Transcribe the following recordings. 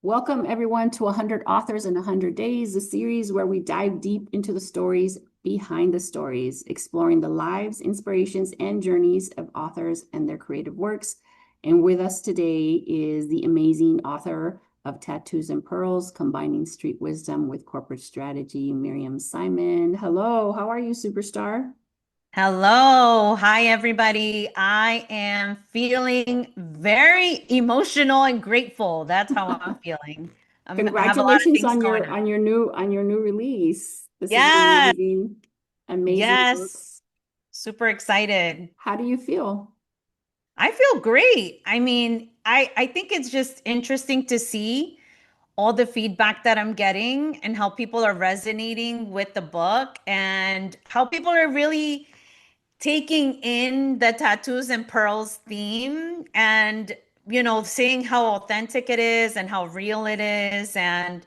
Welcome everyone to 100 Authors in 100 Days, a series where we dive deep into the stories behind the stories, exploring the lives, inspirations, and journeys of authors and their creative works. And with us today is the amazing author of Tattoos and Pearls, combining street wisdom with corporate strategy, Miriam Simon. Hello, how are you, superstar? Hello. Hi, everybody. I am feeling very emotional and grateful. That's how I'm feeling. I have a lot of Congratulations things on going your on. new release. This is an Yeah. amazing book. Yes. Super excited. How do you feel? I feel great. I think it's just interesting to see all the feedback that I'm getting and how people are resonating with the book and how people are really taking in the tattoos and pearls theme and seeing how authentic it is and how real it is and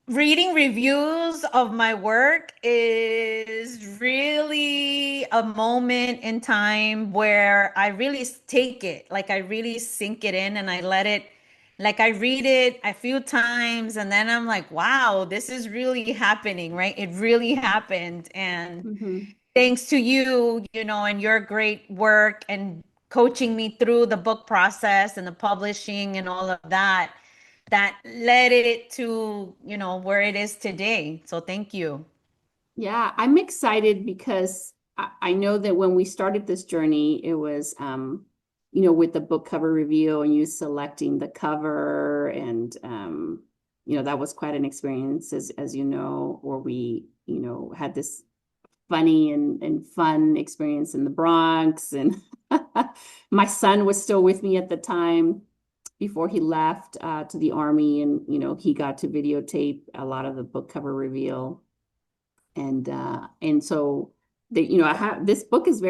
reading reviews of my work is really a moment in time where I really take it, like I really sink it in and I let it, like I read it a few times and then I'm like, wow, this is really happening, right? It really happened. And Mhm. thanks to you, and your great work and coaching me through the book process and the publishing and all of that, that led it to, where it is today. So thank you. Yeah, I'm excited because I know that when we started this journey, it was, with the book cover reveal and you selecting the cover, and that was quite an experience, as you know, where we, had this funny and fun experience in the Bronx, and my son was still with me at the time before he left to the army, and he got to videotape a lot of the book cover reveal. And so I have this book is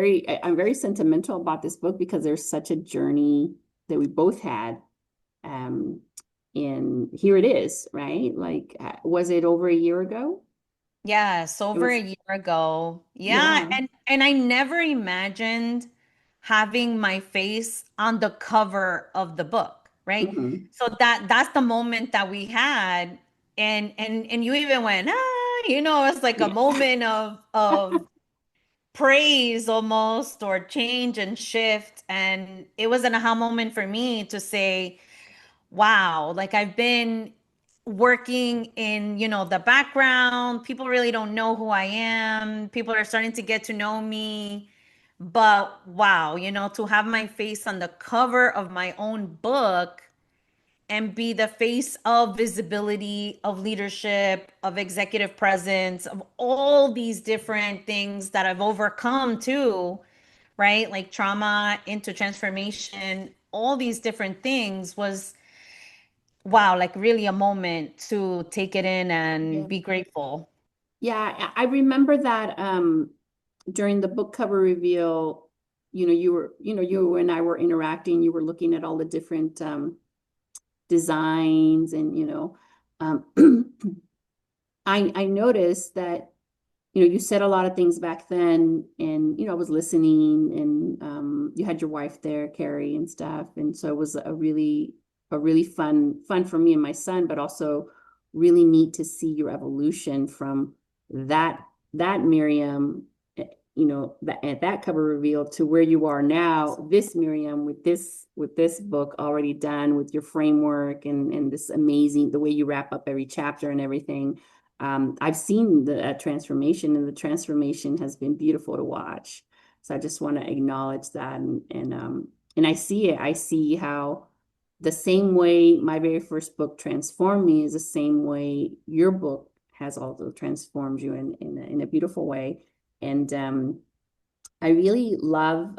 I'm very sentimental about this book because there's such a journey that we both had. Um, and here it is, right? Like, was it over a year ago? Yes, It over a was, year ago. Yeah, yeah. and I never imagined having my face on the cover of the book, right? Hmm. So that's the moment that we had, and you even went, it's like a Yeah. moment of praise almost, or change and shift, and it was an aha moment for me to say, wow, like I've been working in, the background. People really don't know who I am. People are starting to get to know me. But wow, to have my face on the cover of my own book and be the face of visibility, of leadership, of executive presence, of all these different things that I've overcome too, right? Like trauma into transformation, all these different things was, wow, like really a moment to take it in and Yeah. be grateful. Yeah, I remember that during the book cover reveal, you and I were interacting, you were looking at all the different designs, and um I noticed that you said a lot of things back then, and I was listening, and you had your wife there, Carrie, and stuff, and so it was a really fun for me and my son, but also really neat to see your evolution from that Miriam, at that cover reveal to where you are now, this Miriam with this book already done, with your framework and this amazing the way you wrap up every chapter and everything. I've seen the transformation, and the transformation has been beautiful to watch. So I just want to acknowledge that, and I see it. I see how the same way my very first book transformed me is the same way your book has also transformed you in a beautiful way. And I really love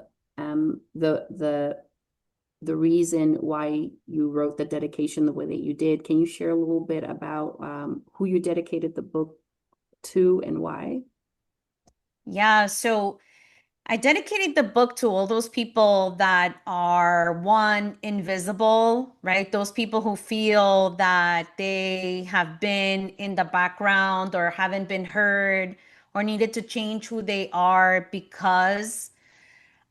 the reason why you wrote the dedication the way that you did. Can you share a little bit about who you dedicated the book to and why? Yeah, so I dedicated the book to all those people that are one, invisible, right? Those people who feel that they have been in the background or haven't been heard or needed to change who they are because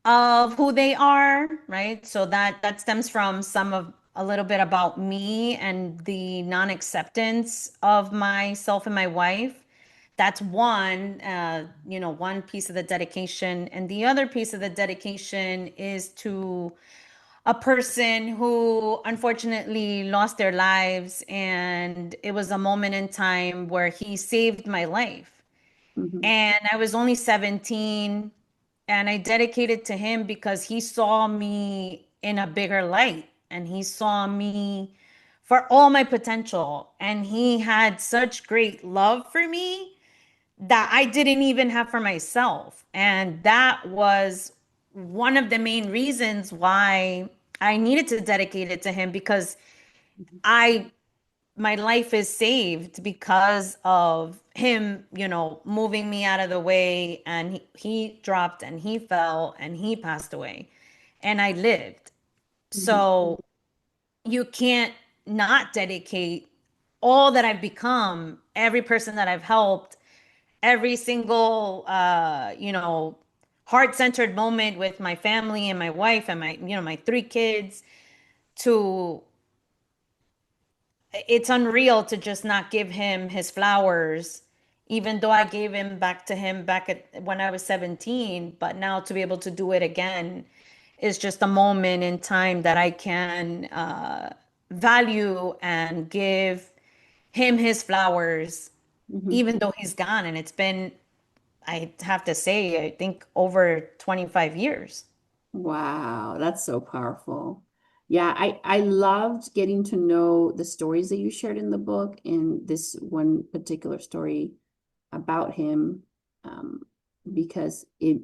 of who they are, right? So that stems from some of a little bit about me and the non-acceptance of myself and my wife. That's one, one piece of the dedication. And the other piece of the dedication is to a person who unfortunately lost their lives. And it was a moment in time where he saved my life. Hmm. And I was only 17, and I dedicated to him because he saw me in a bigger light and he saw me for all my potential. And he had such great love for me that I didn't even have for myself. And that was one of the main reasons why I needed to dedicate it to him, because I my life is saved because of him, moving me out of the way. And he dropped and he fell and he passed away and I lived. Hmm. So you can't not dedicate all that I've become, every person that I've helped, every single, heart-centered moment with my family and my wife and my 3 kids, to it's unreal to just not give him his flowers, even though I gave him back to him back when I was 17. But now to be able to do it again is just a moment in time that I can value and give him his flowers, Hmm. even though he's gone. And it's been, I have to say, I think over 25 years. Wow, that's so powerful. Yeah, I loved getting to know the stories that you shared in the book, and this one particular story about him, um, because it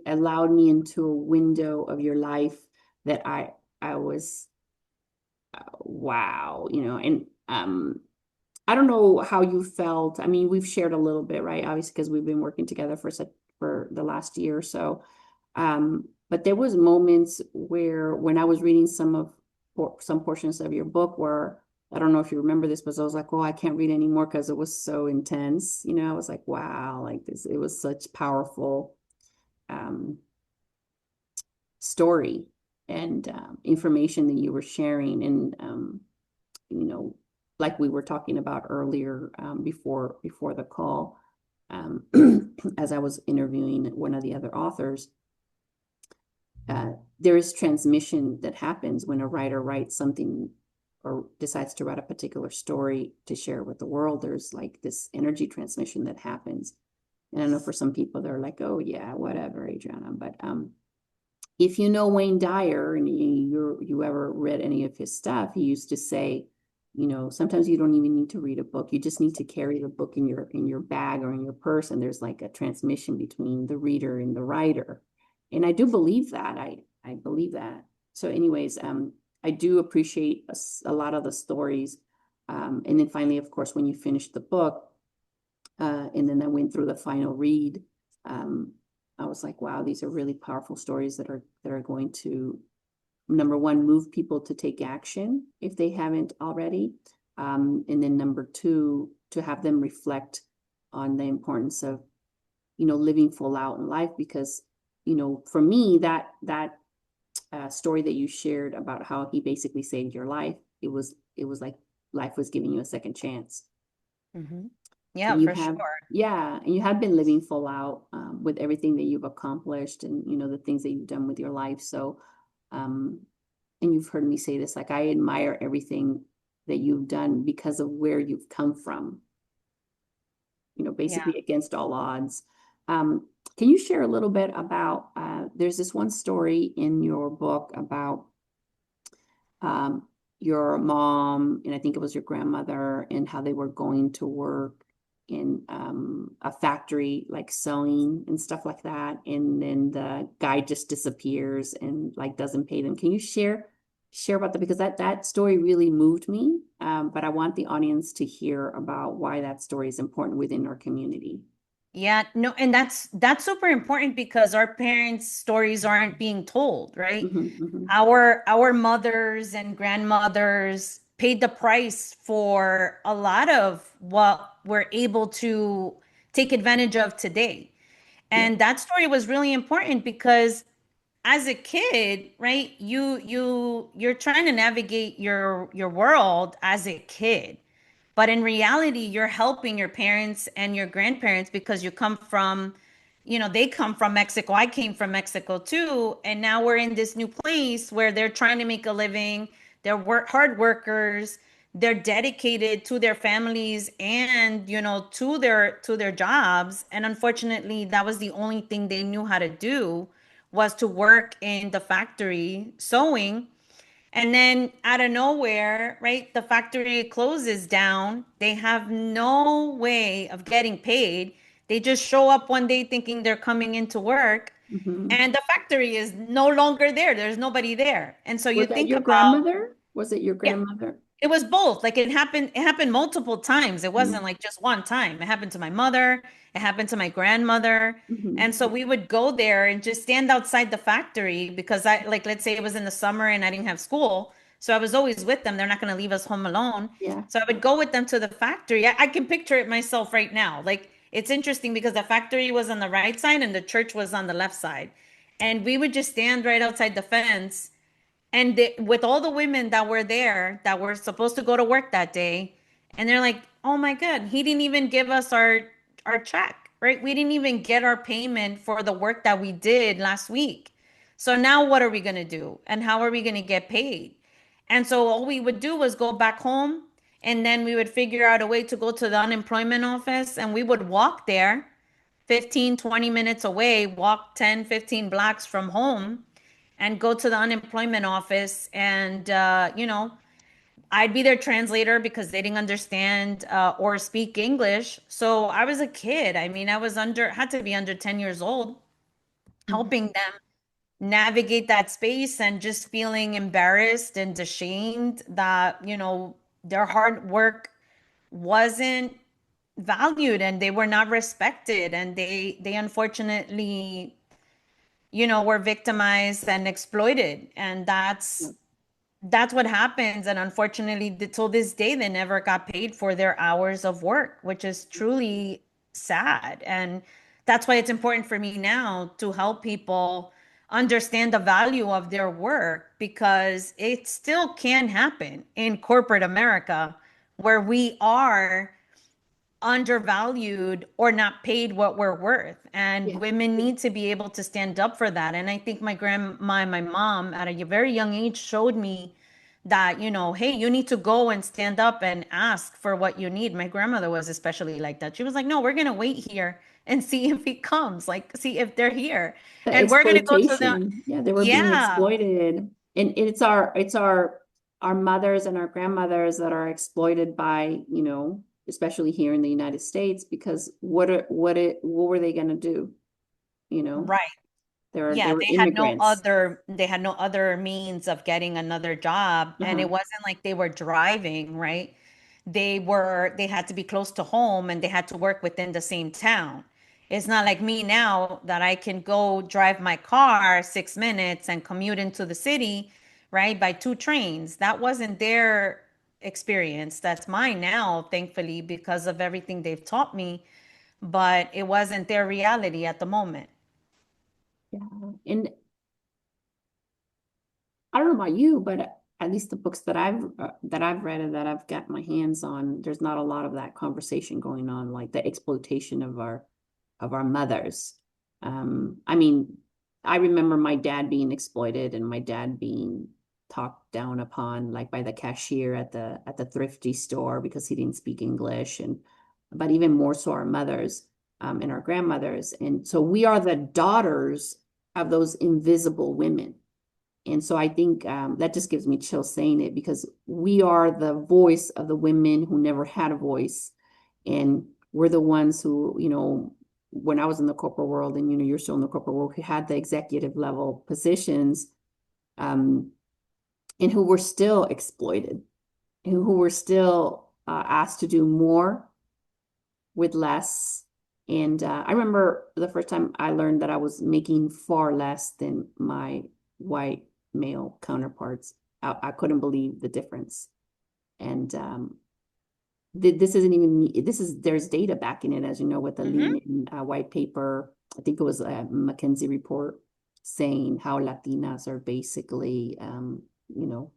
allowed me into a window of your life that I was wow, and I don't know how you felt. I mean, we've shared a little bit, right? Obviously, because we've been working together for the last year or so. But there was moments where when I was reading some portions of your book where I don't know if you remember this, but I was like, oh, I can't read anymore because it was so intense. I was like, wow, like this, it was such powerful um, story and information that you were sharing. And you know, like we were talking about earlier before the call, um, as I was interviewing one of the other authors, there is transmission that happens when a writer writes something or decides to write a particular story to share with the world. There's like this energy transmission that happens. And I know for some people they're like, oh yeah, whatever, Adriana. But if you know Wayne Dyer and you ever read any of his stuff, he used to say, sometimes you don't even need to read a book. You just need to carry the book in your bag or in your purse, and there's like a transmission between the reader and the writer. And I do believe that. I believe that. So, anyways, I do appreciate a lot of the stories. And then finally, of course, when you finish the book, and then I went through the final read. Um, I was like, wow, these are really powerful stories that are going to, number one, move people to take action if they haven't already. And then number two, to have them reflect on the importance of, living full out in life. Because, for me, that story that you shared about how he basically saved your life, it was like life was giving you a second chance. Hmm. Yeah, And you for have, sure. yeah, and you have been living full out with everything that you've accomplished and the things that you've done with your life. So um and you've heard me say this, like I admire everything that you've done because of where you've come from, Yeah. basically against all odds. Can you share a little bit about there's this one story in your book about um, your mom and I think it was your grandmother and how they were going to work in a factory like sewing and stuff like that, and then the guy just disappears and like doesn't pay them. Can you share about that, because that story really moved me, but I want the audience to hear about why that story is important within our community. Yeah, no, and that's super important because our parents' stories aren't being told, right? Hmm. Hmm. Our mothers and grandmothers paid the price for a lot of what we're able to take advantage of today. Yeah. And that story was really important because as a kid, right, you're trying to navigate your world as a kid. But in reality, you're helping your parents and your grandparents because you come from, they come from Mexico. I came from Mexico too. And now we're in this new place where they're trying to make a living. They're hard workers. They're dedicated to their families and, to their jobs. And unfortunately, that was the only thing they knew how to do, was to work in the factory sewing. And then out of nowhere, right, the factory closes down. They have no way of getting paid. They just show up one day thinking they're coming into work, Hmm. and the factory is no longer there. There's nobody there. And so you Was that think your about, grandmother? Was it your yeah, grandmother? it was both. Like it happened multiple times. It wasn't Mm-hmm. like just one time. It happened to my mother, it happened to my grandmother. Mm-hmm. And so we would go there and just stand outside the factory because like, let's say it was in the summer and I didn't have school. So I was always with them. They're not going to leave us home alone. Yeah. So I would go with them to the factory. I can picture it myself right now. Like it's interesting because the factory was on the right side and the church was on the left side. And we would just stand right outside the fence, and with all the women that were there that were supposed to go to work that day, and they're like, oh my god, he didn't even give us our check, right? We didn't even get our payment for the work that we did last week. So now what are we going to do, and how are we going to get paid? And so all we would do was go back home, and then we would figure out a way to go to the unemployment office, and we would walk there 15, 20 minutes away, walk 10, 15 blocks from home, and go to the unemployment office. And, I'd be their translator because they didn't understand or speak English. So I was a kid. I mean, had to be under 10 years old, Mhm. helping them navigate that space and just feeling embarrassed and ashamed that, their hard work wasn't valued and they were not respected, and they unfortunately, were victimized and exploited. And Yeah. that's what happens. And unfortunately, till this day, they never got paid for their hours of work, which is truly sad. And that's why it's important for me now to help people understand the value of their work, because it still can happen in corporate America, where we are undervalued or not paid what we're worth. And Yeah. women need to be able to stand up for that. And I think my grandma and my mom at a very young age showed me that, hey, you need to go and stand up and ask for what you need. My grandmother was especially like that. She was like, no, we're going to wait here and see if he comes, like, see if they're here. The And we're going to go to the, exploitation. Yeah, they were being yeah, exploited. And it's our mothers and our grandmothers that are exploited by, especially here in the United States, because what were they gonna do? You know, right. they Yeah, were immigrants. they had no other means of getting another job, and Uh-huh. it wasn't like they were driving, right? They had to be close to home and they had to work within the same town. It's not like me now that I can go drive my car 6 minutes and commute into the city, right, by two trains. That wasn't their experience. That's mine now, thankfully, because of everything they've taught me, but it wasn't their reality at the moment. Yeah. And I don't know about you, but at least the books that I've read and that I've got my hands on, there's not a lot of that conversation going on, like the exploitation of our mothers. I mean, I remember my dad being exploited and my dad being talked down upon, like by the cashier at the thrifty store because he didn't speak English, and but even more so our mothers, and our grandmothers, and so we are the daughters of those invisible women. And so I think that just gives me chills saying it, because we are the voice of the women who never had a voice. And we're the ones who, when I was in the corporate world and, you're still in the corporate world, who had the executive level positions, um, and who were still exploited and who were still asked to do more with less. And I remember the first time I learned that I was making far less than my white male counterparts. I couldn't believe the difference. And this isn't even me. There's data backing it, as you know, with the Hmm. lean in white paper. I think it was a McKinsey report. saying how Latinas are basically, you know,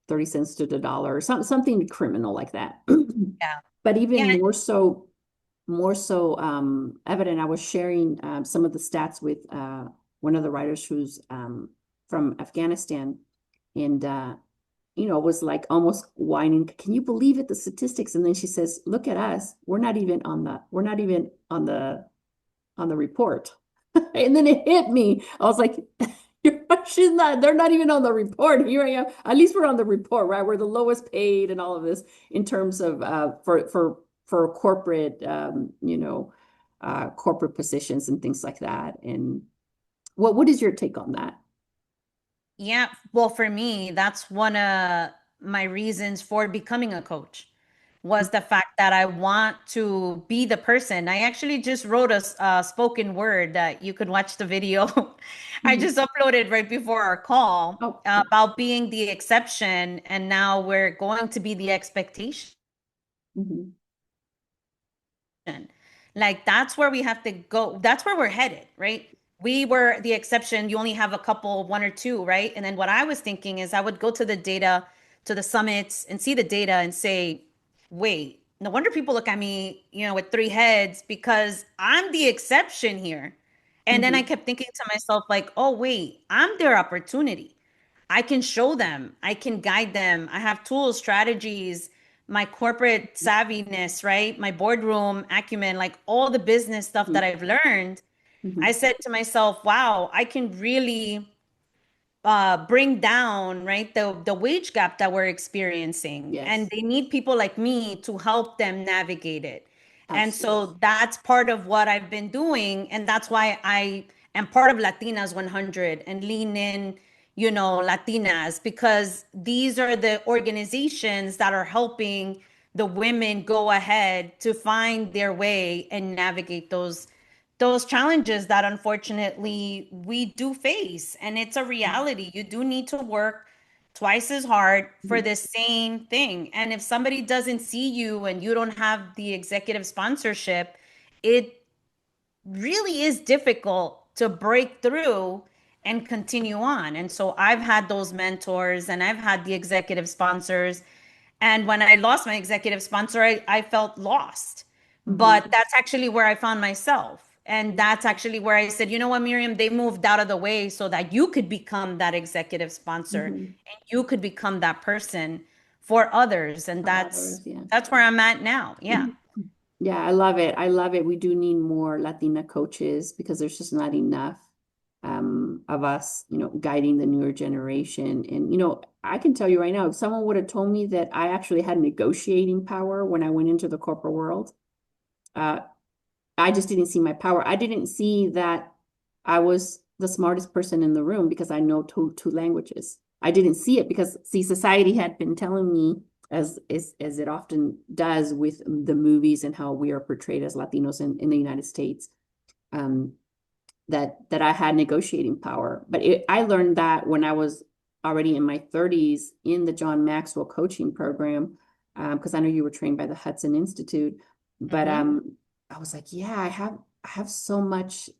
30 cents to the dollar or something criminal like that. Yeah. But even Yeah. more so evident, I was sharing some of the stats with one of the writers who's from Afghanistan, and was like almost whining, can you believe it, the statistics? And then she says, look at us, we're not even on the report. And then it hit me. I was like, she's not, they're not even on the report. Here I am. At least we're on the report, right? We're the lowest paid and all of this in terms of for corporate corporate positions and things like that. And what is your take on that? Yeah, well, for me, that's one of my reasons for becoming a coach was the fact that I want to be the person. I actually just wrote a spoken word that you could watch the video. I Mhm. just uploaded right before our call Oh, about being the exception, and now we're going to be the expectation. mhm, Like that's where we have to go. That's where we're headed, right? We were the exception. You only have a couple, one or two, right? And then what I was thinking is I would go to the data, to the summits and see the data and say, wait, no wonder people look at me, with three heads because I'm the exception here. And then I mhm, kept thinking to myself, like, oh, wait, I'm their opportunity. I can show them, I can guide them. I have tools, strategies, my corporate savviness, right? My boardroom acumen, like all the business stuff that mhm, I've learned. I mhm. said to myself, wow, I can really bring down, right, the wage gap that we're experiencing, and Yes, they need people like me to help them navigate it. And absolutely. so that's part of what I've been doing, and that's why I am part of Latinas 100 and lean in, Latinas, because these are the organizations that are helping the women go ahead to find their way and navigate those challenges that unfortunately we do face. And it's a reality. You do need to work twice as hard for Mhm, the same thing. And if somebody doesn't see you and you don't have the executive sponsorship, it really is difficult to break through and continue on. And so I've had those mentors and I've had the executive sponsors. And when I lost my executive sponsor, I felt lost. But mhm, that's actually where I found myself. And that's actually where I said, you know what, Miriam, they moved out of the way so that you could become that executive sponsor mhm. and you could become that person for others. And For that's others, yeah. that's where I'm at now. Yeah. Mhm. Yeah, I love it. I love it. We do need more Latina coaches because there's just not enough of us, guiding the newer generation. And, I can tell you right now, if someone would have told me that I actually had negotiating power when I went into the corporate world, uh, I just didn't see my power. I didn't see that I was the smartest person in the room because I know two languages. I didn't see it because see, society had been telling me as it often does with the movies and how we are portrayed as Latinos in the United States, um, that I had negotiating power. But I learned that when I was already in my 30s in the John Maxwell coaching program, because I know you were trained by the Hudson Institute. But Hmm. I was like, yeah, I have so much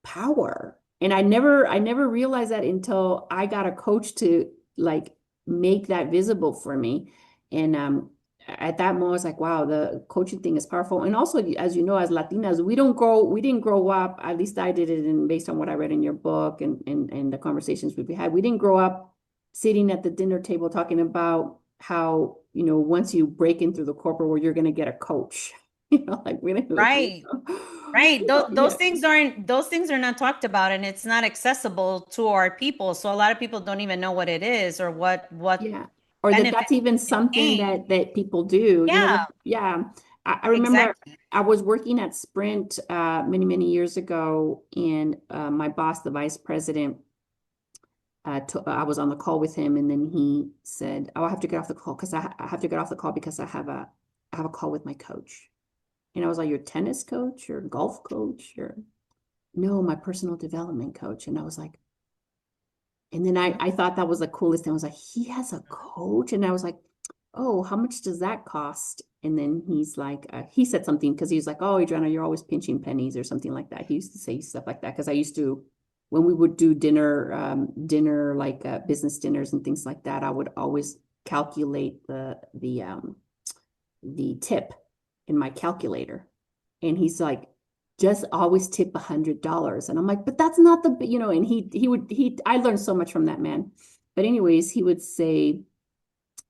power. And I never realized that until I got a coach to like make that visible for me. And at that moment, I was like, wow, the coaching thing is powerful. And also, as you know, as Latinas, we didn't grow up, at least I did it, and based on what I read in your book and the conversations we've had, we didn't grow up sitting at the dinner table talking about how, once you break in through the corporate world, you're going to get a coach. Like we didn't like, Right. Right. Those yeah. things are not talked about and it's not accessible to our people. So a lot of people don't even know what it is or what Yeah. Or that benefits that's even you can something gain. that people do. Yeah, Yeah. I remember exactly. I was working at Sprint many, many years ago, and my boss, the vice president, I was on the call with him, and then he said, "Oh, I have to get off the call because I have to get off the call because I have a call with my coach." And I was like, "Your tennis coach, your golf coach, or no, my personal development coach?" And I was like, and then I thought that was the coolest thing. I was like, he has a coach? And I was like, oh, how much does that cost? And then he's like, he said something because he was like, oh, Adriana, you're always pinching pennies or something like that. He used to say stuff like that because I used to when we would do dinner like business dinners and things like that, I would always calculate the tip in my calculator. And he's like, just always tip $100. And I'm like, but that's not the, and I learned so much from that man. But anyways, he would say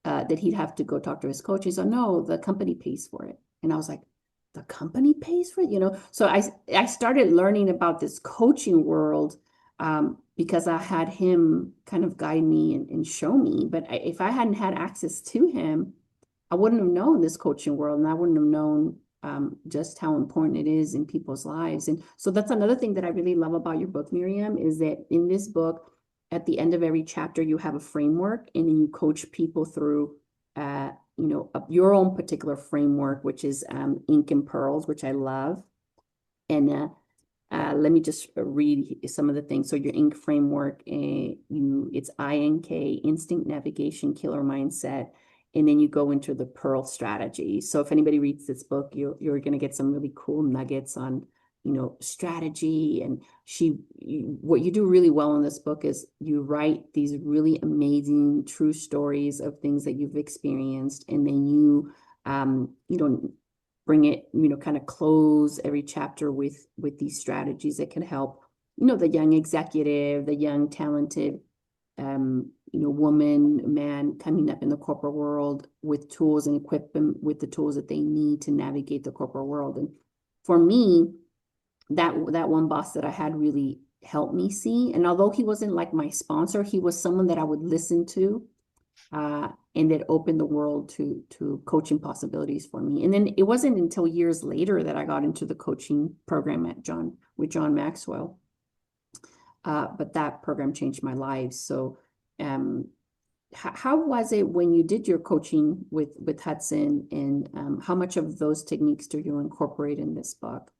that he'd have to go talk to his coach. He said, no, the company pays for it. And I was like, the company pays for it? So I started learning about this coaching world because I had him kind of guide me and show me. But if I hadn't had access to him, I wouldn't have known this coaching world, and I wouldn't have known just how important it is in people's lives. And so that's another thing that I really love about your book, Miriam, is that in this book, at the end of every chapter, you have a framework, and then you coach people through, your own particular framework, which is Ink and Pearls, which I love. And let me just read some of the things. So your Ink framework, it's INK, Instinct, Navigation, Killer Mindset. And then you go into the Pearl strategy. So if anybody reads this book, you're going to get some really cool nuggets on, strategy. And what you do really well in this book is you write these really amazing true stories of things that you've experienced. And then bring it, kind of close every chapter with these strategies that can help, the young executive, the young talented woman, man coming up in the corporate world with tools and equip them with the tools that they need to navigate the corporate world. And for me, that one boss that I had really helped me see. And although he wasn't like my sponsor, he was someone that I would listen to, and that opened the world to coaching possibilities for me. And then it wasn't until years later that I got into the coaching program with John Maxwell. But that program changed my life. So how was it when you did your coaching with Hudson, and how much of those techniques do you incorporate in this book?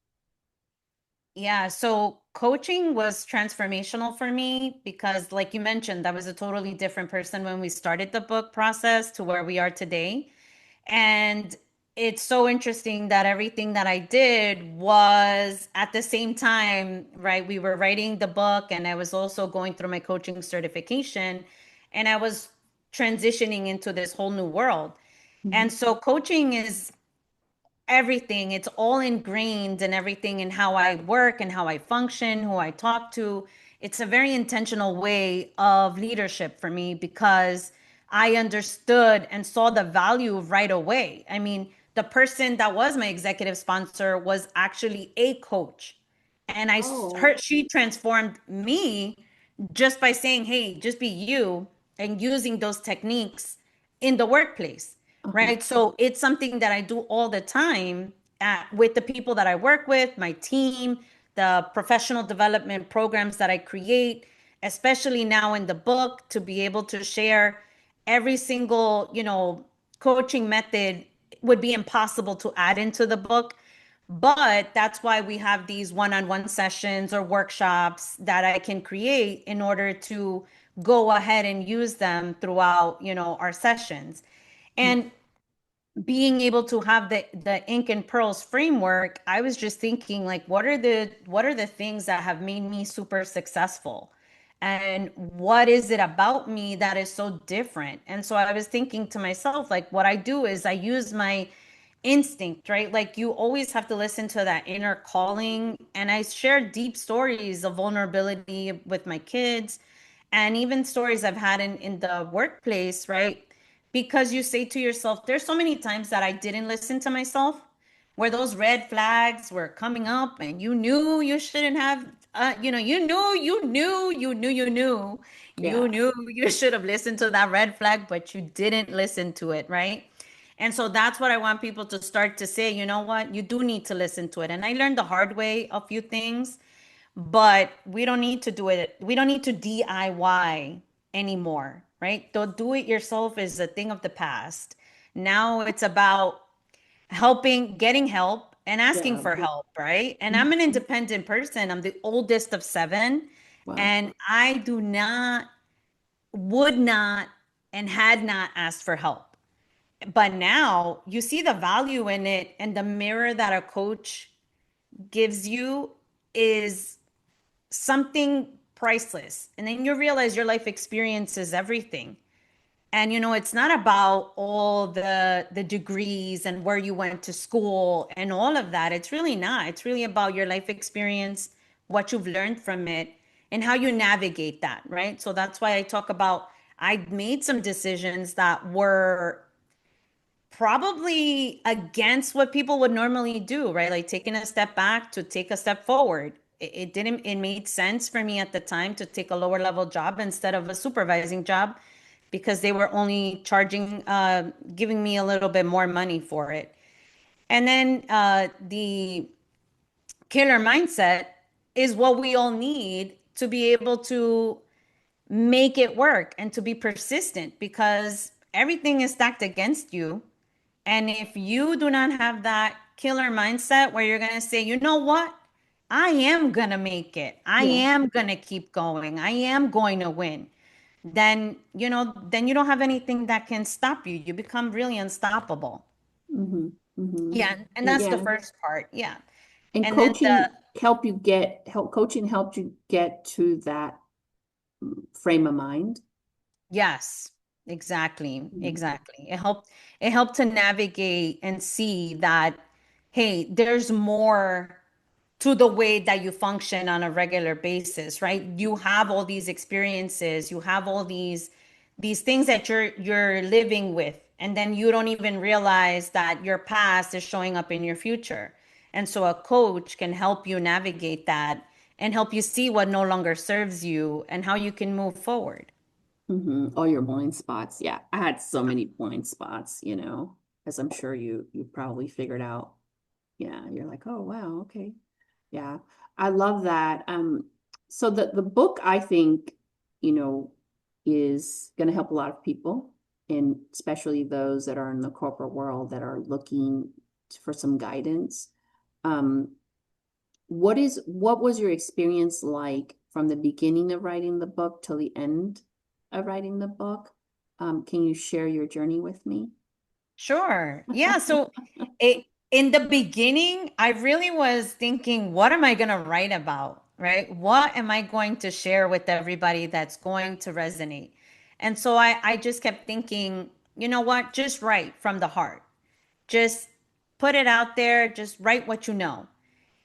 Yeah, so coaching was transformational for me because, like you mentioned, I was a totally different person when we started the book process to where we are today. And it's so interesting that everything that I did was at the same time, right? We were writing the book, and I was also going through my coaching certification, and I was transitioning into this whole new world. Mhm. And so coaching is everything. It's all ingrained in everything in how I work and how I function, who I talk to. It's a very intentional way of leadership for me because I understood and saw the value right away. I mean, the person that was my executive sponsor was actually a coach. And Oh, she transformed me just by saying, hey, just be you, and using those techniques in the workplace, uh-huh. right? So it's something that I do all the time with the people that I work with, my team, the professional development programs that I create, especially now in the book, to be able to share every single, coaching method would be impossible to add into the book. But that's why we have these one-on-one sessions or workshops that I can create in order to go ahead and use them throughout, our sessions. And being able to have the ink and pearls framework, I was just thinking, like, what are the things that have made me super successful, and what is it about me that is so different? And so I was thinking to myself, like, what I do is I use my instinct, right? Like, you always have to listen to that inner calling. And I share deep stories of vulnerability with my kids, and even stories I've had in the workplace, right? Because you say to yourself, there's so many times that I didn't listen to myself, where those red flags were coming up, and you knew you shouldn't have, you Yeah. knew you should have listened to that red flag, but you didn't listen to it, right? And so that's what I want people to start to say, you know what? You do need to listen to it. And I learned the hard way a few things, but we don't need to do it. We don't need to DIY anymore, right? The do it yourself is a thing of the past. Now it's about helping, getting help, and asking Yeah. for help, right? And I'm an Mhm. independent person. I'm the oldest of seven, Wow. and I do not, would not, and had not asked for help. But now you see the value in it, and the mirror that a coach gives you is something priceless. And then you realize your life experience is everything. And it's not about all the degrees and where you went to school and all of that. It's really not. It's really about your life experience, what you've learned from it, and how you navigate that, right? So that's why I talk about I made some decisions that were probably against what people would normally do, right? Like taking a step back to take a step forward. It didn't, it made sense for me at the time to take a lower level job instead of a supervising job because they were only charging, giving me a little bit more money for it. And then the killer mindset is what we all need to be able to make it work and to be persistent because everything is stacked against you. And if you do not have that killer mindset where you're going to say, you know what? I am going to make it. I Yeah. am going to keep going. I am going to win. Then, then you don't have anything that can stop you. You become really unstoppable. Mm-hmm. Mm-hmm. Yeah. And And that's the yeah. first part. Yeah. And And then coaching coaching helped you get to that frame of mind. yes, exactly. Mhm. Exactly. It helped to navigate and see that, hey, there's more to the way that you function on a regular basis, right? You have all these experiences, you have all these things that you're living with, and then you don't even realize that your past is showing up in your future. And so a coach can help you navigate that and help you see what no longer serves you and how you can move forward. All your blind spots. Yeah, I had so many blind spots, as I'm sure you probably figured out. Yeah, you're like, oh wow, okay. Yeah. I love that. So the book I think, you know, is going to help a lot of people, and especially those that are in the corporate world that are looking for some guidance. Um, what was your experience like from the beginning of writing the book till the end of writing the book? Can you share your journey with me? Sure. Yeah. So in the beginning, I really was thinking, what am I going to write about? Right? What am I going to share with everybody that's going to resonate? And so I just kept thinking, you know what? Just write from the heart. Just put it out there. Just write what you know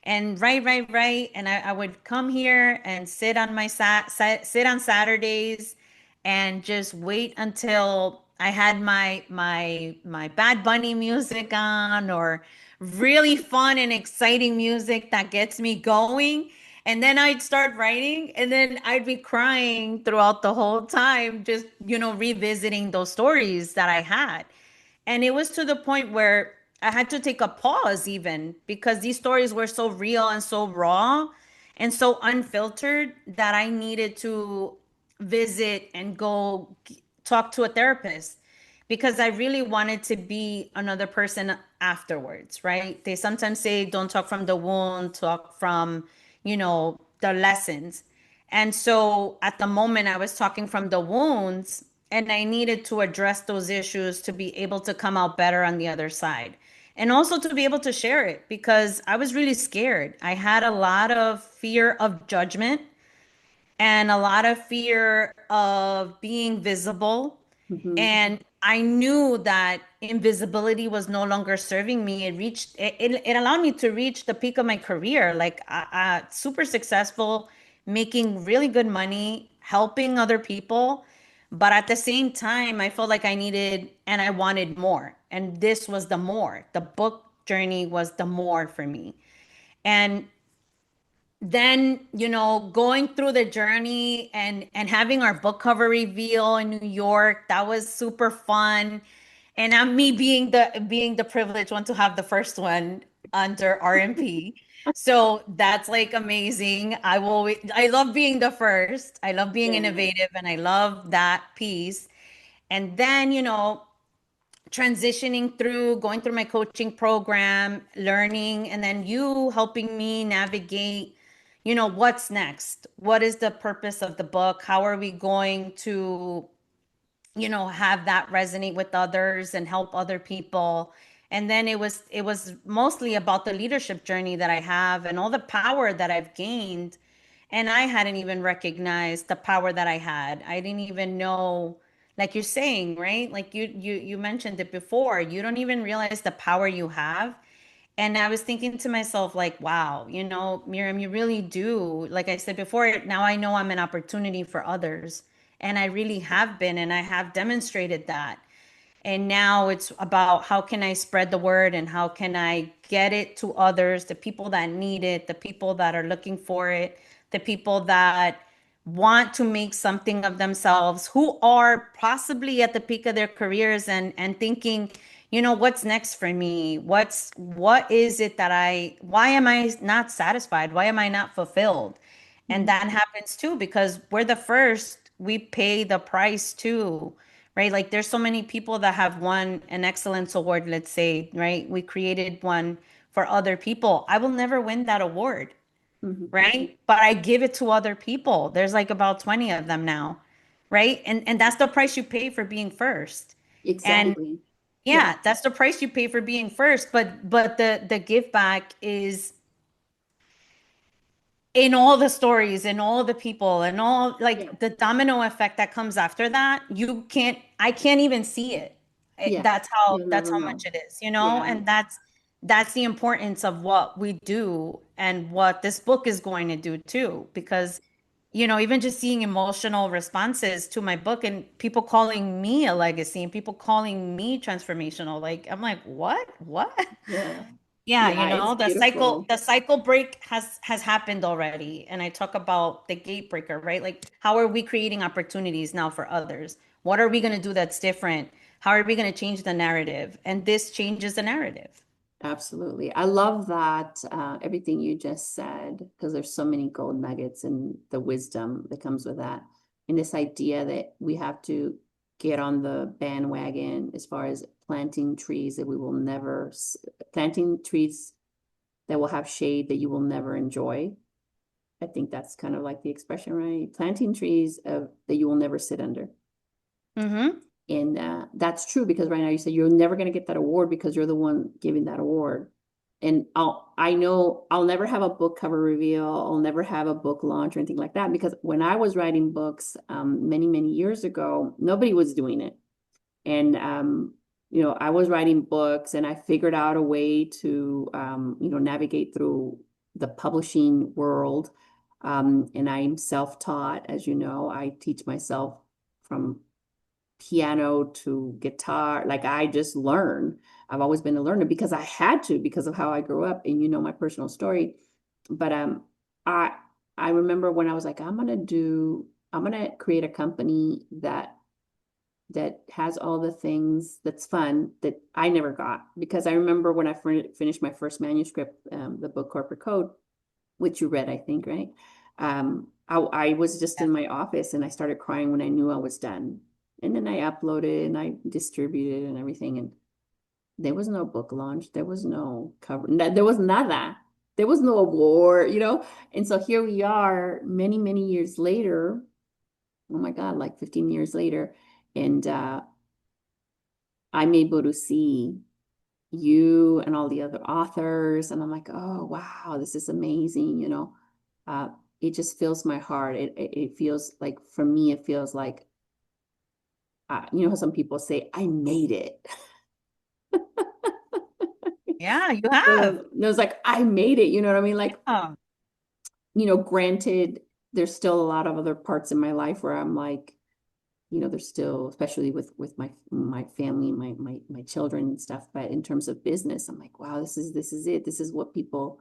and write. And I would come here and sit on my sit on Saturdays and just wait until I had my Bad Bunny music on or really fun and exciting music that gets me going. And then I'd start writing and then I'd be crying throughout the whole time, just, revisiting those stories that I had. And it was to the point where I had to take a pause even because these stories were so real and so raw and so unfiltered that I needed to visit and go talk to a therapist because I really wanted to be another person afterwards, right? They sometimes say don't talk from the wound, talk from, the lessons. And so at the moment, I was talking from the wounds, and I needed to address those issues to be able to come out better on the other side. And also to be able to share it because I was really scared. I had a lot of fear of judgment and a lot of fear of being visible. Hmm. And I knew that invisibility was no longer serving me. It allowed me to reach the peak of my career, like super successful, making really good money, helping other people. But at the same time, I felt like I needed and I wanted more. And this was the more. The book journey was the more for me. And then going through the journey and having our book cover reveal in New York, that was super fun. And I'm me being the privileged one to have the first one under RMP. So that's like amazing. I love being the first. I love being Yeah. innovative and I love that piece. And then transitioning through going through my coaching program, learning, and then you helping me navigate, what's next? What is the purpose of the book? How are we going to, have that resonate with others and help other people? And then it was mostly about the leadership journey that I have and all the power that I've gained and I hadn't even recognized the power that I had. I didn't even know, like you're saying, right? Like you mentioned it before. You don't even realize the power you have. And I was thinking to myself, like, wow, Miriam, you really do. Like I said before, now I know I'm an opportunity for others. And I really have been, and I have demonstrated that. And now it's about how can I spread the word and how can I get it to others, the people that need it, the people that are looking for it, the people that want to make something of themselves, who are possibly at the peak of their careers and thinking, what's next for me? What is it that why am I not satisfied? Why am I not fulfilled? And Mhm. that happens too because we're the first, we pay the price too, right? Like there's so many people that have won an excellence award, let's say, right? We created one for other people. I will never win that award, Mhm. right? But I give it to other people. There's like about 20 of them now, right? And that's the price you pay for being first. And Exactly. Yeah. yeah, that's the price you pay for being first. But the give back is in all the stories and all the people and all Yeah. like the domino effect that comes after that, I can't even see it. Yeah. That's how You'll that's never how know. much it is, Yeah. and that's the importance of what we do and what this book is going to do too, because even just seeing emotional responses to my book and people calling me a legacy and people calling me transformational, like I'm like, what? Yeah. Yeah, Yeah. It's beautiful. the cycle break has happened already. And I talk about the gate breaker, right? Like how are we creating opportunities now for others? What are we going to do that's different? How are we going to change the narrative? And this changes the narrative. Absolutely. I love that everything you just said, because there's so many gold nuggets and the wisdom that comes with that. And this idea that we have to get on the bandwagon as far as planting trees that we will never, planting trees that will have shade that you will never enjoy. I think that's kind of like the expression, right? Planting trees that you will never sit under. Mm-hmm. And that's true because right now you said you're never going to get that award because you're the one giving that award. And I know I'll never have a book cover reveal. I'll never have a book launch or anything like that because when I was writing books many, many years ago, nobody was doing it. And, I was writing books and I figured out a way to, navigate through the publishing world. And I'm self-taught, as you know, I teach myself from piano to guitar. Like I just learn. I've always been a learner because I had to because of how I grew up and my personal story. But I I remember when I was like I'm gonna create a company that has all the things that's fun that I never got because I remember when I finished my first manuscript, the book Corporate Code, which you read, I think, right? I was just in my office and I started crying when I knew I was done. And then I uploaded and I distributed and everything. And there was no book launch. There was no cover. There was nada. There was no award. And so here we are many, many years later. Oh my God, like 15 years later. And I'm able to see you and all the other authors. And I'm like, oh, wow, this is amazing. Uh, it just fills my heart. It feels like, for me, it feels like, how some people say, I made it. Yeah, you have. It was like, I made it. You know what I mean? Like, Yeah. granted, there's still a lot of other parts in my life where I'm like, there's still, especially with my family, my children and stuff. But in terms of business, I'm like, wow, this is it. This is what people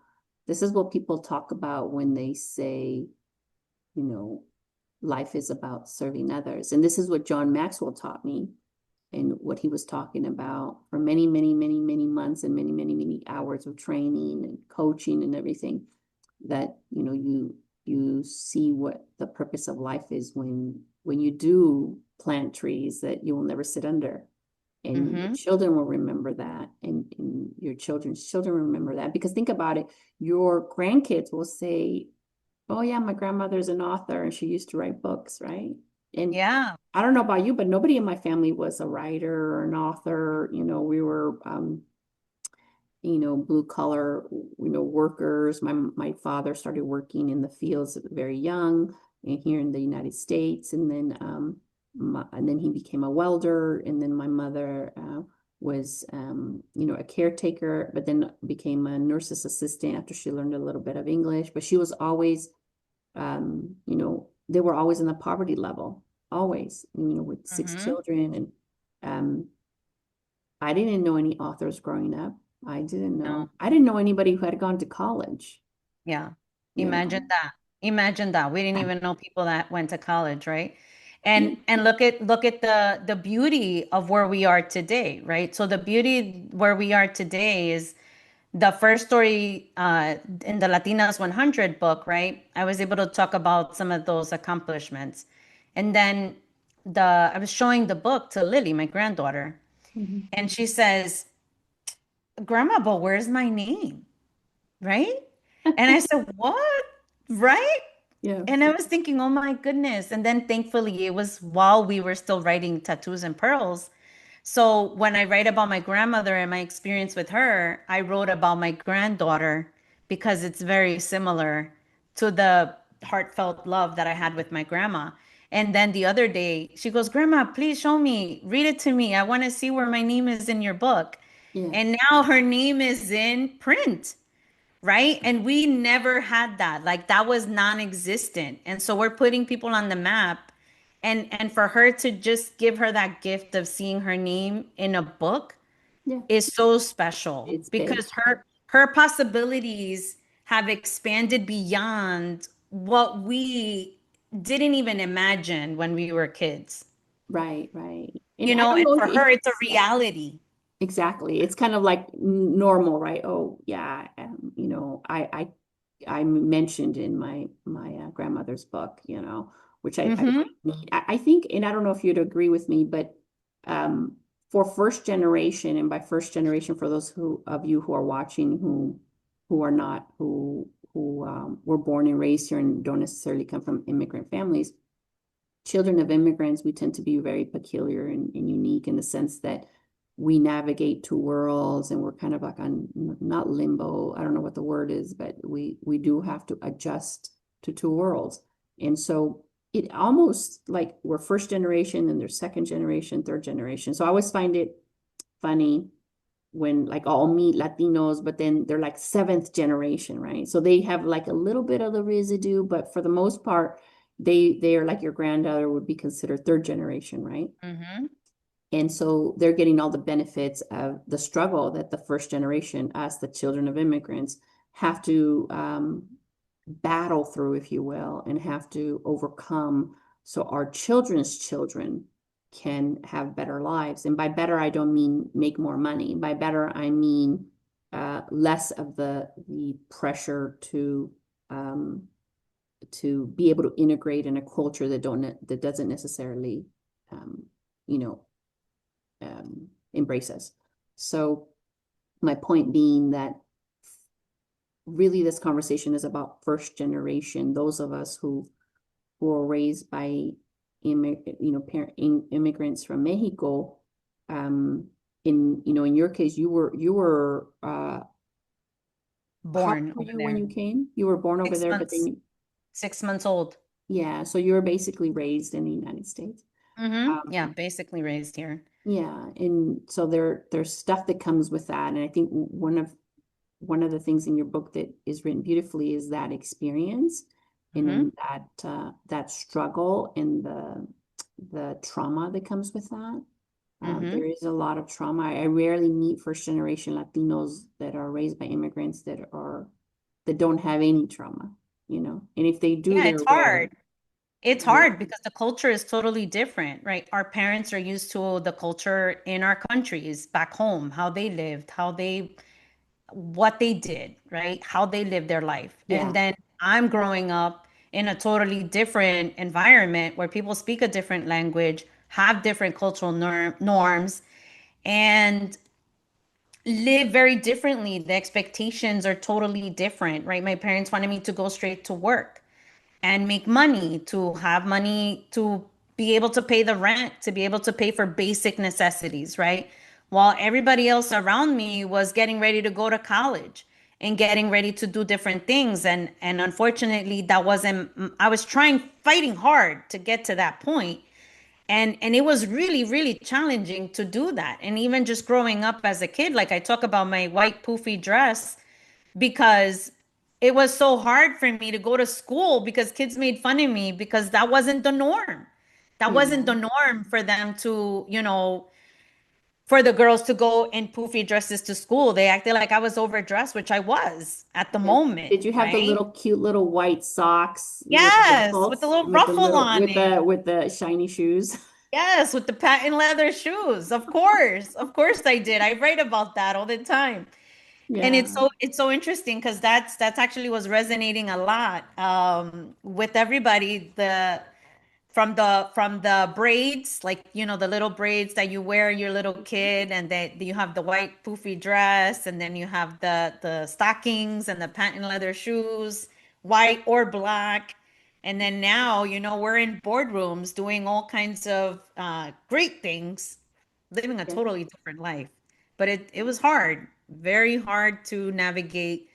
talk about when they say, you know, life is about serving others. And this is what John Maxwell taught me and what he was talking about for many, many, many, many months and many, many, many hours of training and coaching and everything that, you see what the purpose of life is when you do plant trees that you will never sit under. And your Mm-hmm. children will remember that, and your children's children remember that. Because think about it, your grandkids will say, oh yeah, my grandmother's an author and she used to write books, right? And Yeah. I don't know about you, but nobody in my family was a writer or an author. We were blue collar, workers. My father started working in the fields very young and here in the United States, and then he became a welder, and then my mother was a caretaker, but then became a nurse's assistant after she learned a little bit of English. But she was always, they were always in the poverty level, always, with six Mm-hmm. children, and um, I didn't know any authors growing up. No. I didn't know anybody who had gone to college, Yeah. you know. Imagine that. Imagine that. We didn't Yeah. even know people that went to college, right? Yeah. And look at the beauty of where we are today, right? So the beauty where we are today is the first story in the Latinas 100 book, right? I was able to talk about some of those accomplishments. And then I was showing the book to Lily, my granddaughter, Mhm. and she says, "Grandma, but where's my name?" Right? And I said, "What?" Right? Yeah. And I was thinking, oh my goodness. And then thankfully, it was while we were still writing Tattoos and Pearls. So when I write about my grandmother and my experience with her, I wrote about my granddaughter because it's very similar to the heartfelt love that I had with my grandma. And then the other day, she goes, "Grandma, please show me, read it to me. I want to see where my name is in your book." Yeah. And now her name is in print, right? And we never had that. Like that was non-existent. And so we're putting people on the map. And for her to just give her that gift of seeing her name in a book Yeah. is so special It's big. because her possibilities have expanded beyond what we didn't even imagine when we were kids. Right, right. And You I know, don't and know for if her it's a reality. exactly. It's kind of like normal, right? Oh, yeah. I mentioned in my grandmother's book, which I Mm-hmm. really need. I think, and I don't know if you'd agree with me, but um, for first generation, and by first generation, for those who of you who are watching who are not who were born and raised here and don't necessarily come from immigrant families, children of immigrants, we tend to be very peculiar and unique in the sense that we navigate two worlds and we're kind of like on not limbo. I don't know what the word is, but we do have to adjust to two worlds. And so it almost like we're first generation and there's second generation, third generation. So I always find it funny when like I'll meet Latinos, but then they're like seventh generation, right? So they have like a little bit of the residue, but for the most part, they are like your granddaughter would be considered third generation, right? Mm-hmm. And so they're getting all the benefits of the struggle that the first generation, us, the children of immigrants, have to battle through, if you will, and have to overcome so our children's children can have better lives. And by better, I don't mean make more money. By better, I mean less of the pressure to be able to integrate in a culture that doesn't necessarily um, you know embrace us. So my point being that really this conversation is about first generation, those of us who were raised by immigrants from Mexico. In your case, you were how old Born were over you when there. you came? You were born over Six there, but months, then 6 months old. yeah, so you were basically raised in the United States. Mm-hmm. Um, Yeah, basically raised here. yeah, and so there's stuff that comes with that, and I think one of the things in your book that is written beautifully is that experience and Mm-hmm. then that struggle and the trauma that comes with that. Mm-hmm. There is a lot of trauma. I rarely meet first generation Latinos that are raised by immigrants that don't have any trauma, and if they do, Yeah, they're it's rare. hard. It's Yeah, hard because the culture is totally different, right? Our parents are used to the culture in our countries back home, how they lived, what they did, right? How they lived their life. And yeah, then I'm growing up in a totally different environment where people speak a different language, have different cultural norms, and live very differently. The expectations are totally different, right? My parents wanted me to go straight to work and make money, to have money to be able to pay the rent, to be able to pay for basic necessities, right? while everybody else around me was getting ready to go to college and getting ready to do different things. And unfortunately, that wasn't, I was trying, fighting hard to get to that point. And it was really, really challenging to do that. And even just growing up as a kid, like I talk about my white poofy dress, because it was so hard for me to go to school because kids made fun of me because that wasn't the norm. That wasn't Yeah. the norm for them to, for the girls to go in poofy dresses to school. They acted like I was overdressed, which I was at the Did, moment, did you have the right? little cute little white socks with the Yes, with the ruffles, little with the ruffle little on it. with the shiny shoes? Yes, with the patent leather shoes. Of course. Of course I did. I write about that all the time. And Yeah. it's so interesting because that's actually was resonating a lot with everybody. The from the braids, like the little braids that you wear your little kid, and that you have the white poofy dress, and then you have the stockings and the patent leather shoes, white or black. And then now, we're in boardrooms doing all kinds of great things, living a Yeah. totally different life. But it was hard, very hard to navigate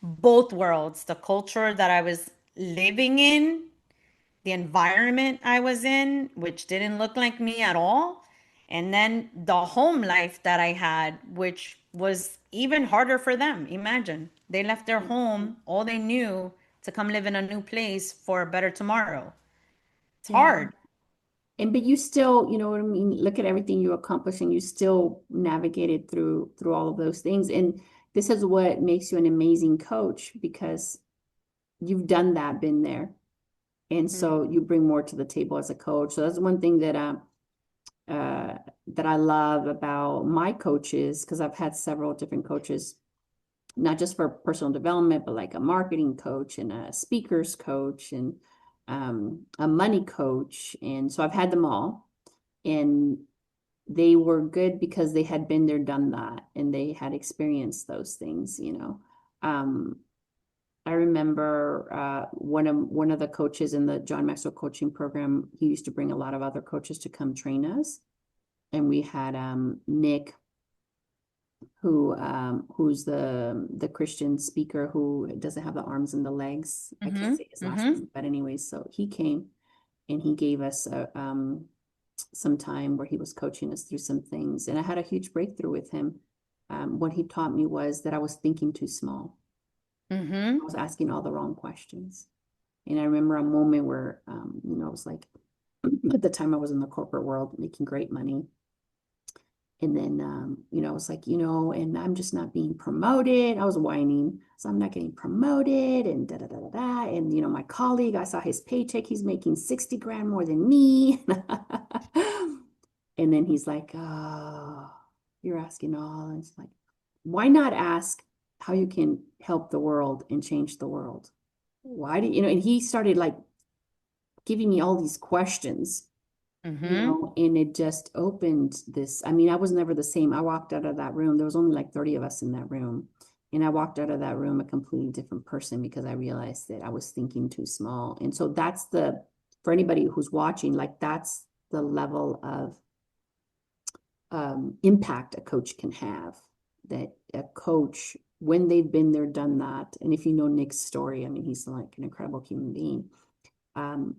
both worlds, the culture that I was living in, the environment I was in, which didn't look like me at all, and then the home life that I had, which was even harder for them. Imagine they left their home, all they knew, to come live in a new place for a better tomorrow. It's Yeah. hard. And but you still, you know what I mean? Look at everything you accomplished and you still navigated through all of those things. And this is what makes you an amazing coach because you've done that, been there. And Mhm. so you bring more to the table as a coach. So that's one thing uh that I love about my coaches, because I've had several different coaches, not just for personal development, but like a marketing coach and a speakers coach and a money coach. And so I've had them all. And they were good because they had been there, done that, and they had experienced those things. Um, I remember one of the coaches in the John Maxwell coaching program, he used to bring a lot of other coaches to come train us. And we had Nick, who's the Christian speaker who doesn't have the arms and the legs. I can't Mhm. say his last Mhm. name, but anyways, so he came and he gave us some time where he was coaching us through some things. And I had a huge breakthrough with him. What he taught me was that I was thinking too small. I Mhm. was asking all the wrong questions. And I remember a moment where, I was like, at the time I was in the corporate world making great money. And then, I was like, and I'm just not being promoted. I was whining. So I'm not getting promoted and da da da da da. And, my colleague, I saw his paycheck. He's making 60 grand more than me. And then he's like, oh, you're asking all. And it's like, why not ask how you can help the world and change the world? Why do and he started like giving me all these questions, Mhm. and it just opened this. I mean, I was never the same. I walked out of that room. There was only like 30 of us in that room. And I walked out of that room a completely different person because I realized that I was thinking too small. And so for anybody who's watching, like that's the level of impact a coach can have. That a coach, when they've been there, done that, and if you know Nick's story, I mean, he's like an incredible human being. Um,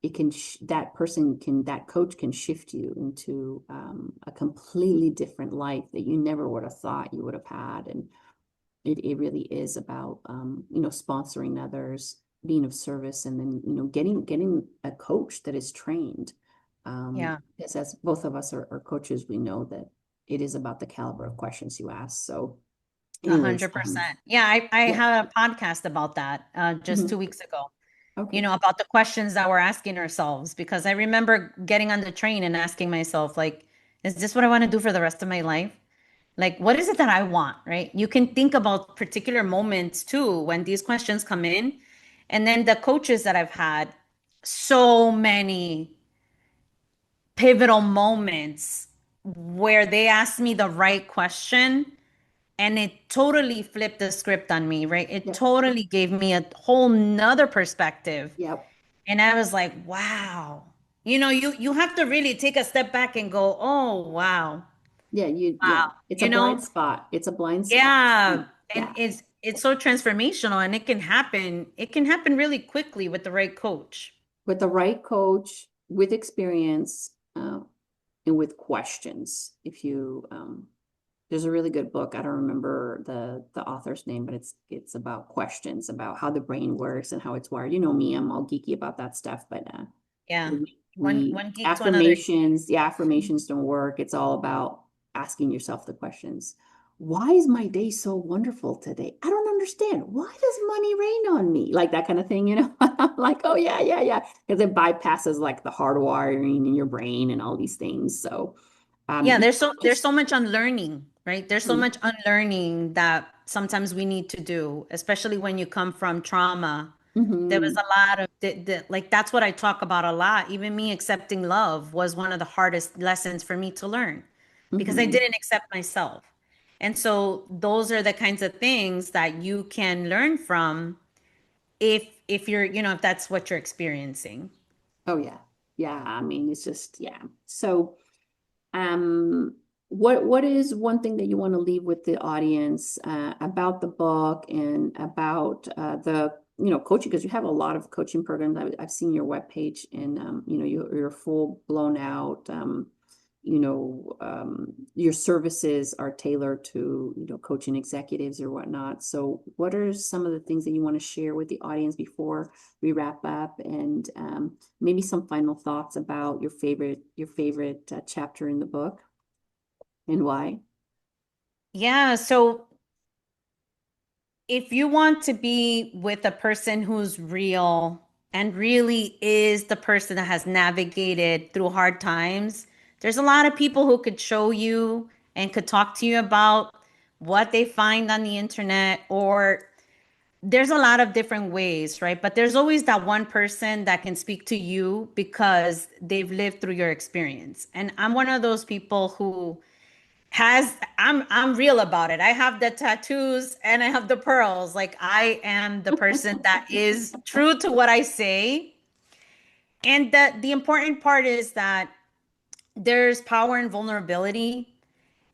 it can that coach can shift you into a completely different life that you never would have thought you would have had. And it really is about sponsoring others, being of service, and then getting a coach that is trained. Yeah. Because as both of us are coaches, we know that it is about the caliber of questions you ask. So A anyways, hundred percent. Yeah, I yeah. had a podcast about that just Mhm. 2 weeks ago. Okay. About the questions that we're asking ourselves, because I remember getting on the train and asking myself, like, is this what I want to do for the rest of my life? Like, what is it that I want, right? You can think about particular moments too when these questions come in. And then the coaches that I've had, so many pivotal moments where they asked me the right question and it totally flipped the script on me, right? It Yep. totally gave me a whole nother perspective. Yep. And I was like, wow. You have to really take a step back and go, oh, wow. Yeah, it's a You blind know, spot. It's a blind spot. yeah, and Yeah. it's so transformational, and it can happen really quickly with the right coach. With the right coach, with experience, and with questions. If you there's a really good book. I don't remember the author's name, but it's about questions about how the brain works and how it's wired. You know me, I'm all geeky about that stuff, but Yeah. we One geek to another. affirmations, the affirmations don't work. It's all about asking yourself the questions. Why is my day so wonderful today? I don't understand. Why does money rain on me? Like that kind of thing, you know? I'm like, oh yeah, yeah, yeah. Because it bypasses like the hardwiring in your brain and all these things. So Yeah, you there's just so much unlearning, right? There's so mm, much unlearning that sometimes we need to do, especially when you come from trauma. There was mhm, a lot of like that's what I talk about a lot. Even me accepting love was one of the hardest lessons for me to learn because I mhm. didn't accept myself. And so those are the kinds of things that you can learn from if you're, if that's what you're experiencing. Oh yeah. Yeah. I mean, it's just, yeah. So Um, what is one thing that you want to leave with the audience about the book and about the coaching? Because you have a lot of coaching programs. I've seen your webpage, and you're full blown out. Your services are tailored to coaching executives or whatnot. So, what are some of the things that you want to share with the audience before we wrap up? And maybe some final thoughts about your favorite chapter in the book and why. Yeah, so if you want to be with a person who's real and really is the person that has navigated through hard times, there's a lot of people who could show you and could talk to you about what they find on the internet, or there's a lot of different ways, right? But there's always that one person that can speak to you because they've lived through your experience. And I'm one of those people who I'm real about it. I have the tattoos and I have the pearls. Like I am the person that is true to what I say. And the important part is that there's power in vulnerability.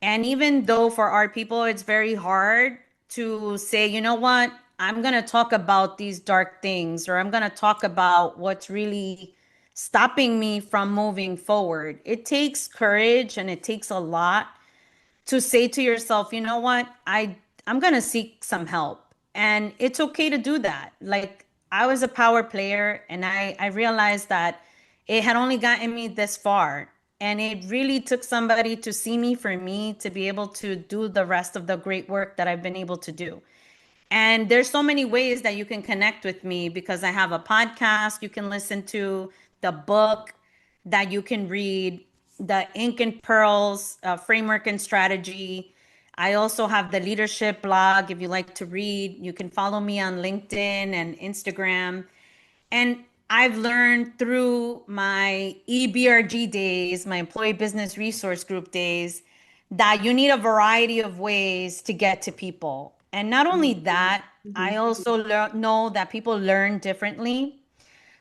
And even though for our people it's very hard to say, you know what, I'm going to talk about these dark things, or I'm going to talk about what's really stopping me from moving forward. It takes courage and it takes a lot to say to yourself, you know what, I'm going to seek some help. And it's okay to do that. Like I was a power player and I realized that it had only gotten me this far. And it really took somebody to see me for me to be able to do the rest of the great work that I've been able to do. And there's so many ways that you can connect with me because I have a podcast you can listen to, the book that you can read, the Ink and Pearls framework and strategy. I also have the leadership blog. If you like to read, you can follow me on LinkedIn and Instagram. And I've learned through my EBRG days, my employee business resource group days, that you need a variety of ways to get to people. And not only Mhm, that, I mhm, also know that people learn differently.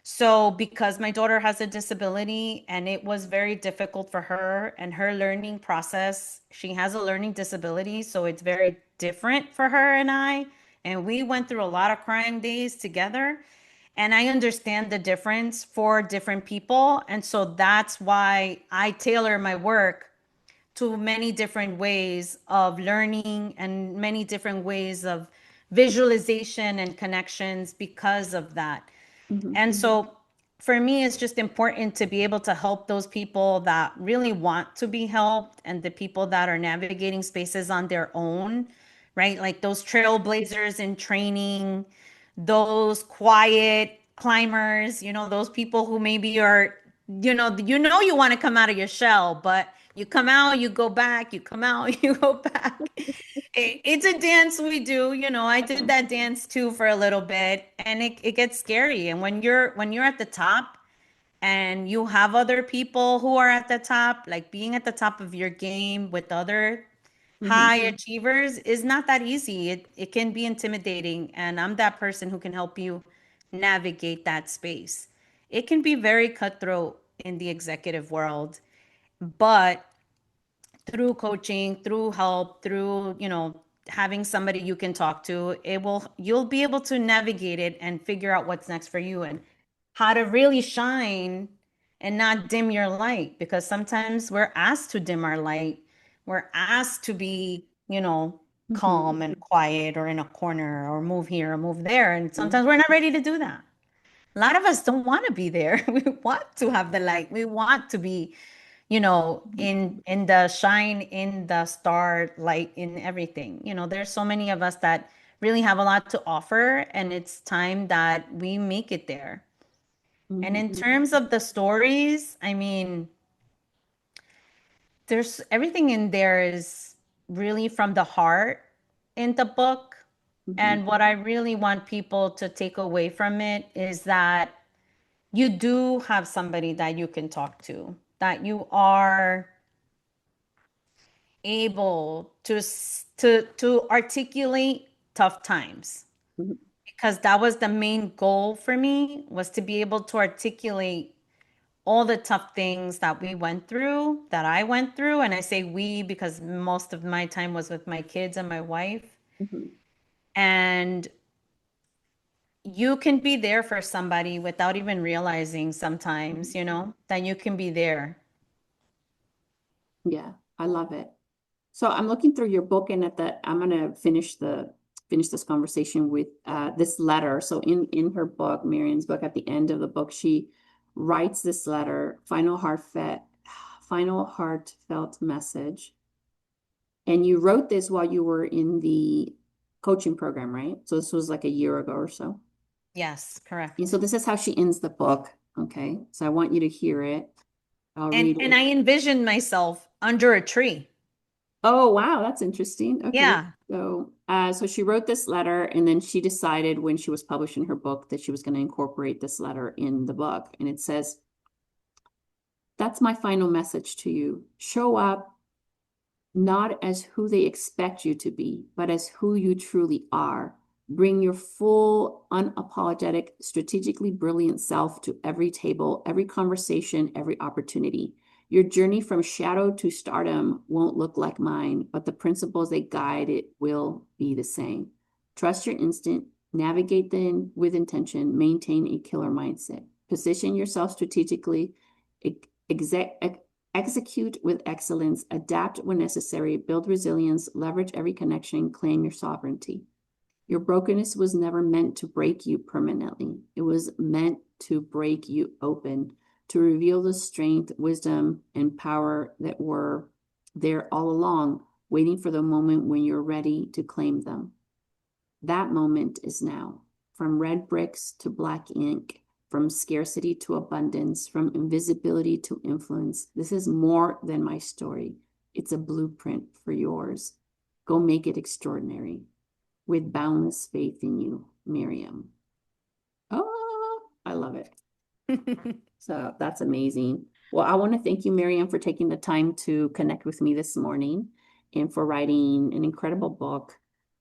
So, because my daughter has a disability and it was very difficult for her and her learning process, she has a learning disability. So, it's very different for her and I. And we went through a lot of crying days together. And I understand the difference for different people. And so that's why I tailor my work to many different ways of learning and many different ways of visualization and connections because of that. mhm, And so for me, it's just important to be able to help those people that really want to be helped and the people that are navigating spaces on their own, right? Like those trailblazers in training, those quiet climbers, those people who maybe are, you want to come out of your shell, but you come out, you go back, you come out, you go back. It's a dance we do, I did mhm, that dance too for a little bit, and it gets scary. And when you're at the top and you have other people who are at the top, like being at the top of your game with other high mhm, achievers is not that easy. It can be intimidating, and I'm that person who can help you navigate that space. It can be very cutthroat in the executive world, but through coaching, through help, through, having somebody you can talk to, you'll be able to navigate it and figure out what's next for you and how to really shine and not dim your light, because sometimes we're asked to dim our light. We're asked to be, Mhm. calm and quiet or in a corner or move here or move there. And Mhm. sometimes we're not ready to do that. A lot of us don't want to be there. We want to have the light. We want to be, in the shine, in the star light, in everything. There's so many of us that really have a lot to offer, and it's time that we make it there. And in Mhm. terms of the stories, I mean, there's everything in there is really from the heart in the book. Mhm. And what I really want people to take away from it is that you do have somebody that you can talk to, that you are able to articulate tough times, Mhm. because that was the main goal for me, was to be able to articulate all the tough things that we went through, that I went through. And I say we because most of my time was with my kids and my wife. Mhm. And you can be there for somebody without even realizing sometimes, Mhm. that you can be there. Yeah, I love it. So I'm looking through your book, and I'm gonna finish this conversation with this letter. So in her book, Miriam's book, at the end of the book, she writes this letter, final heartfelt message. And you wrote this while you were in the coaching program, right? So this was like a year ago or so. Yes, And correct. so this is how she ends the book. Okay. So I want you to hear it. I'll And read and it. I envisioned myself under a tree. Oh, wow, that's interesting. Okay. Yeah. So she wrote this letter, and then she decided when she was publishing her book that she was going to incorporate this letter in the book. And it says, "That's my final message to you. Show up not as who they expect you to be, but as who you truly are. Bring your full, unapologetic, strategically brilliant self to every table, every conversation, every opportunity. Your journey from shadow to stardom won't look like mine, but the principles that guide it will be the same. Trust your instinct, navigate them with intention, maintain a killer mindset. Position yourself strategically, exec execute with excellence, adapt when necessary, build resilience, leverage every connection, claim your sovereignty. Your brokenness was never meant to break you permanently. It was meant to break you open, to reveal the strength, wisdom, and power that were there all along, waiting for the moment when you're ready to claim them. That moment is now. From red bricks to black ink, from scarcity to abundance, from invisibility to influence. This is more than my story. It's a blueprint for yours. Go make it extraordinary with boundless faith in you, Miriam." Oh, I love it. So that's amazing. Well, I want to thank you, Miriam, for taking the time to connect with me this morning, and for writing an incredible book,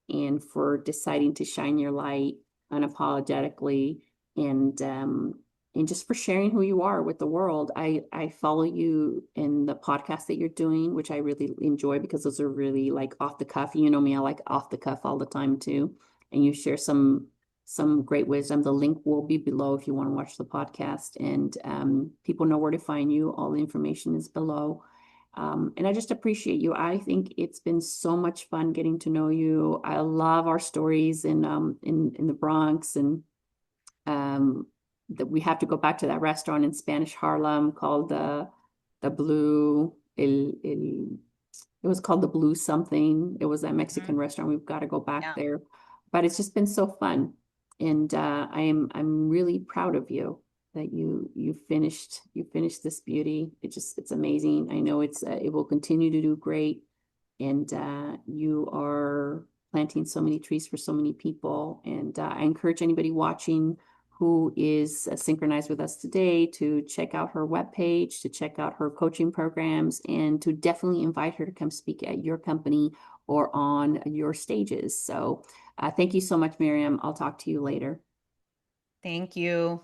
and for deciding to shine your light unapologetically, and um and just for sharing who you are with the world. I follow you in the podcast that you're doing, which I really enjoy, because those are really like off the cuff. You know me, I like off the cuff all the time too. And you share some great wisdom. The link will be below if you want to watch the podcast, and people know where to find you. All the information is below. And I just appreciate you. I think it's been so much fun getting to know you. I love our stories in the Bronx, and that we have to go back to that restaurant in Spanish Harlem called the Blue it was called the Blue something. It was that Mexican Mhm. restaurant. We've got to go back Yeah. there. But it's just been so fun. And I'm really proud of you that you finished this beauty. It's amazing. I know it will continue to do great. And you are planting so many trees for so many people. And I encourage anybody watching who is synchronized with us today to check out her webpage, to check out her coaching programs, and to definitely invite her to come speak at your company or on your stages. So thank you so much, Miriam. I'll talk to you later. Thank you.